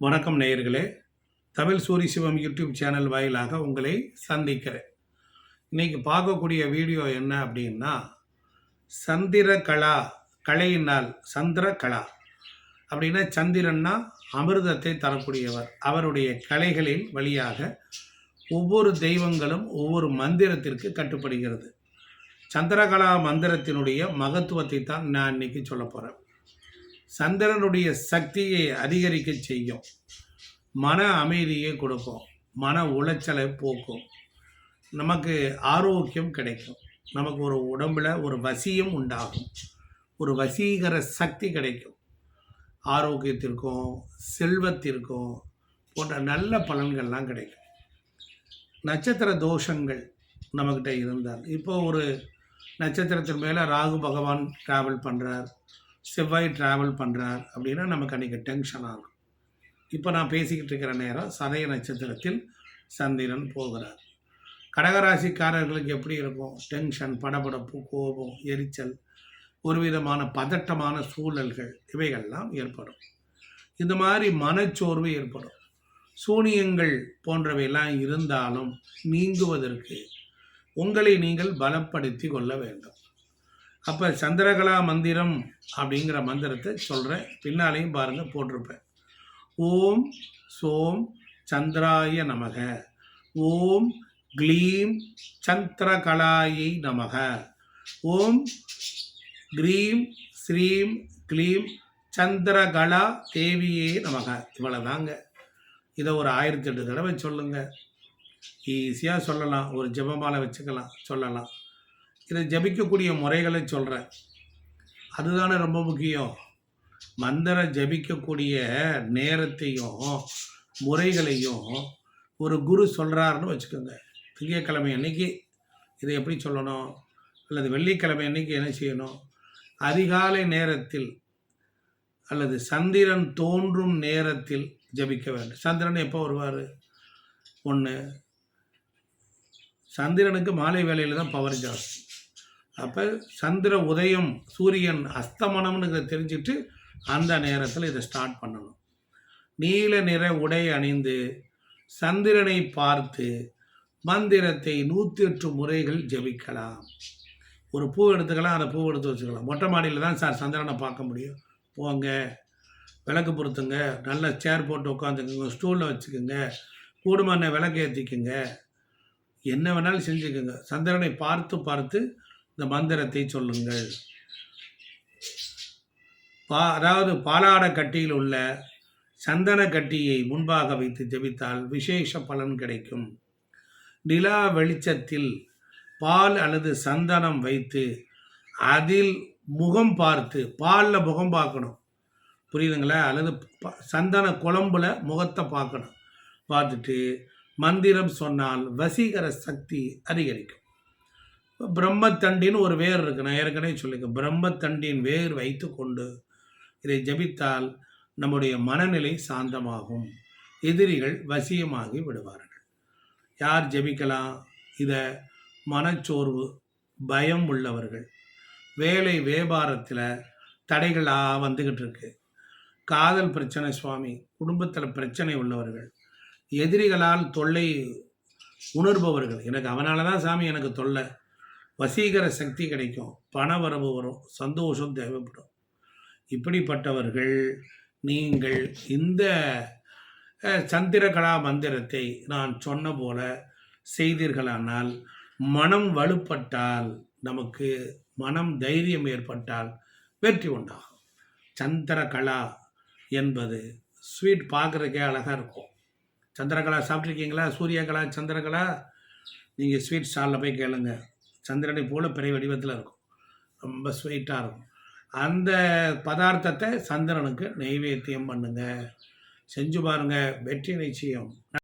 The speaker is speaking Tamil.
வணக்கம் நேயர்களே. தமிழ் சூரி சிவம் யூடியூப் சேனல் வாயிலாக உங்களை சந்திக்கிறேன். இன்னைக்கு பார்க்கக்கூடிய வீடியோ என்ன அப்படின்னா, சந்திரகலா கலையினால் சந்திரகலா அப்படின்னா சந்திரன்னா அமிர்தத்தை தரக்கூடியவர். அவருடைய கலைகளின் வழியாக ஒவ்வொரு தெய்வங்களும் ஒவ்வொரு மந்திரத்திற்கு கட்டுப்படுகிறது. சந்திரகலா மந்திரத்தினுடைய மகத்துவத்தை தான் நான் இன்னைக்கு சொல்ல போகிறேன். சந்திரனுடைய சக்தியை அதிகரிக்க செய்யும், மன அமைதியை கொடுக்கும், மன உளைச்சலை போக்கும், நமக்கு ஆரோக்கியம் கிடைக்கும், நமக்கு ஒரு உடம்புல ஒரு வசியம் உண்டாகும், ஒரு வசீகர சக்தி கிடைக்கும், ஆரோக்கியத்திற்கும் செல்வத்திற்கும் போன்ற நல்ல பலன்கள்லாம் கிடைக்கும். நட்சத்திர தோஷங்கள் நம்மக்கிட்ட இருந்தால், இப்போ ஒரு நட்சத்திரத்தின் மேலே ராகு பகவான் ட்ராவல் பண்ணுறார், செவ்வாய் ட்ராவல் பண்ணுறார் அப்படின்னா நமக்கு அன்றைக்கி டென்ஷன் ஆகும். இப்போ நான் பேசிக்கிட்டு இருக்கிற நேரம் சதய நட்சத்திரத்தில் சந்திரன் போகிறார். கடகராசிக்காரர்களுக்கு எப்படி இருக்கும்? டென்ஷன், படபடப்பு, கோபம், எரிச்சல், ஒரு விதமான பதட்டமான சூழல்கள் இவைகள்லாம் ஏற்படும். இந்த மாதிரி மனச்சோர்வு ஏற்படும். சூனியங்கள் போன்றவையெல்லாம் இருந்தாலும் நீங்குவதற்கு உங்களை நீங்கள் பலப்படுத்தி கொள்ள வேண்டும். அப்போ சந்திரகலா மந்திரம் அப்படிங்கிற மந்திரத்தை சொல்கிறேன், பின்னாலையும் பாருங்கள் போட்டிருப்பேன். ஓம் சோம் சந்திராய நமக, ஓம் க்ளீம் சந்திரகலாயை நமக, ஓம் க்ரீம் ஸ்ரீம் க்ளீம் சந்திரகலா தேவியே நமக. இவ்வளோதாங்க. இதை ஒரு 1008 தடவை சொல்லுங்கள். ஈஸியாக சொல்லலாம், ஒரு ஜெபமாலை வச்சுக்கலாம், சொல்லலாம். இதை ஜபிக்கக்கூடிய முறைகளை சொல்கிறேன், அதுதானே ரொம்ப முக்கியம். மந்திரம் ஜபிக்கக்கூடிய நேரத்தையும் முறைகளையும் ஒரு குரு சொல்கிறாருன்னு வச்சுக்கோங்க. திங்கட்கிழமை அன்னைக்கு இதை எப்படி சொல்லணும், அல்லது வெள்ளிக்கிழமை அன்னைக்கு என்ன செய்யணும்? அதிகாலை நேரத்தில் அல்லது சந்திரன் தோன்றும் நேரத்தில் ஜபிக்க வேண்டும். சந்திரன் எப்போ வருவார்? ஒன்று, சந்திரனுக்கு மாலை வேளையில் தான் பவர் ஜாஸ்தி. அப்போ சந்திர உதயம், சூரியன் அஸ்தமனம்னு தெரிஞ்சுட்டு அந்த நேரத்தில் இதை ஸ்டார்ட் பண்ணணும். நீல நிற உடை அணிந்து சந்திரனை பார்த்து மந்திரத்தை 108 முறைகள் ஜபிக்கலாம். ஒரு பூ எடுத்துக்கலாம், அந்த பூ எடுத்து வச்சுக்கலாம். மொட்டை மாடியில் தான் சார் சந்திரனை பார்க்க முடியும். போங்க, விளக்கு பொருத்துங்க, நல்ல சேர் போட்டு உட்காந்துக்குங்க, ஸ்டூலில் வச்சுக்கோங்க, கூடுமான விளக்கு ஏற்றிக்குங்க, என்ன வேணாலும் செஞ்சுக்கோங்க. சந்திரனை பார்த்து பார்த்து இந்த மந்திரத்தை சொல்லுங்கள். அதாவது பாலாட கட்டியில் உள்ள சந்தன கட்டியை முன்பாக வைத்து ஜபித்தால் விசேஷ பலன் கிடைக்கும். நிலா வெளிச்சத்தில் பால் அல்லது சந்தனம் வைத்து அதில் முகம் பார்த்து, பாலில் முகம் பார்க்கணும், புரியுதுங்களா? அல்லது சந்தன குழம்புல முகத்தை பார்க்கணும். பார்த்துட்டு மந்திரம் சொன்னால் வசீகர சக்தி அதிகரிக்கும். பிரம்மத்தண்டின்னு ஒரு வேர் இருக்குது, நான் ஏற்கனவே சொல்லியிருக்கேன். பிரம்மத்தண்டின் வேர் வைத்து கொண்டு இதை ஜபித்தால் நம்முடைய மனநிலை சாந்தமாகும், எதிரிகள் வசியமாகி விடுவார்கள். யார் ஜபிக்கலாம் இதை? மனச்சோர்வு, பயம் உள்ளவர்கள், வேலை வியாபாரத்தில் தடைகளாக வந்துக்கிட்டு இருக்கு, காதல் பிரச்சனை சுவாமி, குடும்பத்தில் பிரச்சனை உள்ளவர்கள், எதிரிகளால் தொல்லை உணர்பவர்கள், எனக்கு அவனால தான் சாமி எனக்கு தொல்லை, வசீகர சக்தி கிடைக்கும், பண வரவு வரும், சந்தோஷம் தேவைப்படும். இப்படிப்பட்டவர்கள் நீங்கள் இந்த சந்திரகலா மந்திரத்தை நான் சொன்ன போல செய்தீர்களானால், மனம் வலுப்பட்டால், நமக்கு மனம் தைரியம் ஏற்பட்டால் வெற்றி உண்டாகும். சந்திரகலா என்பது ஸ்வீட் பார்க்குறதுக்கே அழகாக இருக்கும். சந்திரகலா சாப்பிட்ருக்கீங்களா? சூரியகலா, சந்திரகலா. நீங்கள் ஸ்வீட் ஸ்டாலில் போய் கேளுங்க, சந்திரனை போல் பெரிய வடிவத்தில் இருக்கும், ரொம்ப ஸ்வீட்டாக இருக்கும். அந்த பதார்த்தத்தை சந்திரனுக்கு நைவேத்தியம் பண்ணுங்க, செஞ்சு பாருங்கள், வெற்றி நிச்சயம்.